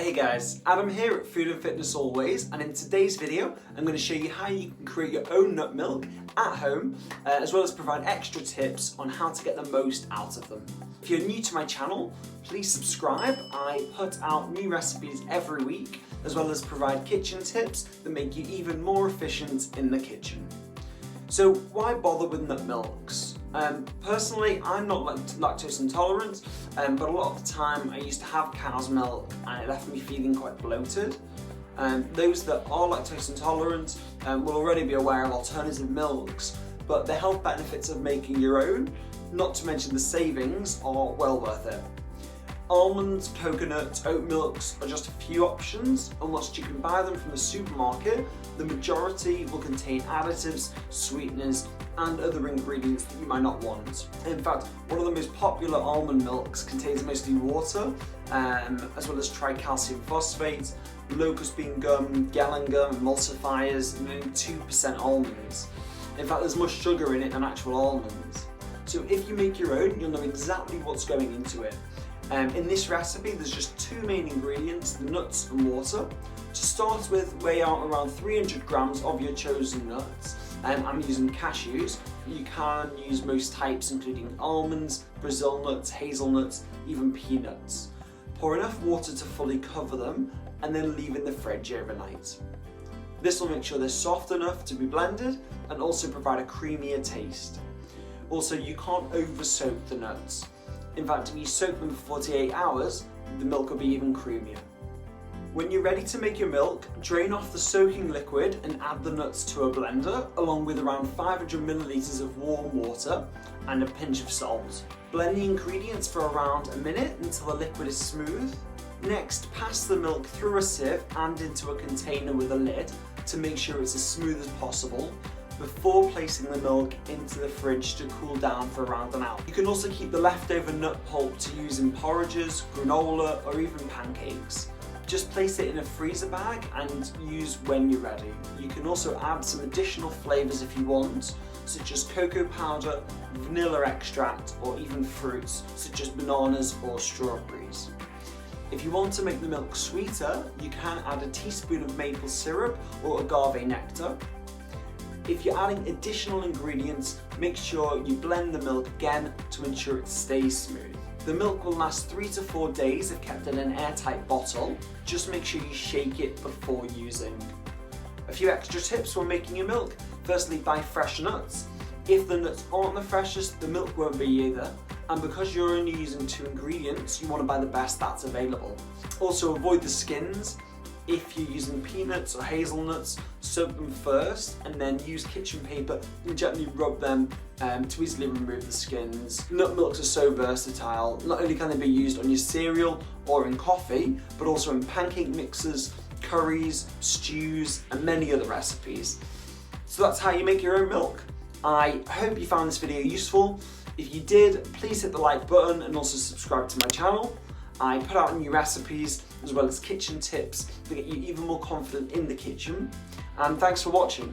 Hey guys, Adam here at Food and Fitness Always, and in today's video I'm going to show you how you can create your own nut milk at home, as well as provide extra tips on how to get the most out of them. If you're new to my channel, please subscribe. I put out new recipes every week, as well as provide kitchen tips that make you even more efficient in the kitchen. So why bother with nut milks? Personally, I'm not lactose intolerant, but a lot of the time I used to have cow's milk and it left me feeling quite bloated. Those that are lactose intolerant will already be aware of alternative milks, but the health benefits of making your own, not to mention the savings, are well worth it. Almonds, coconut, oat milks are just a few options, and whilst you can buy them from the supermarket, the majority will contain additives, sweeteners, and other ingredients that you might not want. In fact, one of the most popular almond milks contains mostly water, as well as tricalcium phosphate, locust bean gum, gallon gum, emulsifiers, and only 2% almonds. In fact, there's more sugar in it than actual almonds. So if you make your own, you'll know exactly what's going into it. In this recipe, there's just two main ingredients, the nuts and water. To start with, weigh out around 300 grams of your chosen nuts. I'm using cashews. You can use most types, including almonds, Brazil nuts, hazelnuts, even peanuts. Pour enough water to fully cover them and then leave in the fridge overnight. This will make sure they're soft enough to be blended and also provide a creamier taste. Also, you can't over soak the nuts. In fact, if you soak them for 48 hours, the milk will be even creamier. When you're ready to make your milk, drain off the soaking liquid and add the nuts to a blender, along with around 500 milliliters of warm water and a pinch of salt. Blend the ingredients for around a minute until the liquid is smooth. Next, pass the milk through a sieve and into a container with a lid to make sure it's as smooth as possible, before placing the milk into the fridge to cool down for around an hour. You can also keep the leftover nut pulp to use in porridges, granola, or even pancakes. Just place it in a freezer bag and use when you're ready. You can also add some additional flavours if you want, such as cocoa powder, vanilla extract, or even fruits such as bananas or strawberries. If you want to make the milk sweeter, you can add a teaspoon of maple syrup or agave nectar. If you're adding additional ingredients, make sure you blend the milk again to ensure it stays smooth. The milk will last 3 to 4 days if kept in an airtight bottle. Just make sure you shake it before using. A few extra tips when making your milk. Firstly, buy fresh nuts. If the nuts aren't the freshest, the milk won't be either. And because you're only using 2 ingredients, you want to buy the best that's available. Also, avoid the skins. If you're using peanuts or hazelnuts, soak them first and then use kitchen paper and gently rub them to easily remove the skins. Nut milks are so versatile. Not only can they be used on your cereal or in coffee, but also in pancake mixes, curries, stews, and many other recipes. So that's how you make your own milk. I hope you found this video useful. If you did, please hit the like button and also subscribe to my channel. I put out new recipes as well as kitchen tips to get you even more confident in the kitchen. And thanks for watching.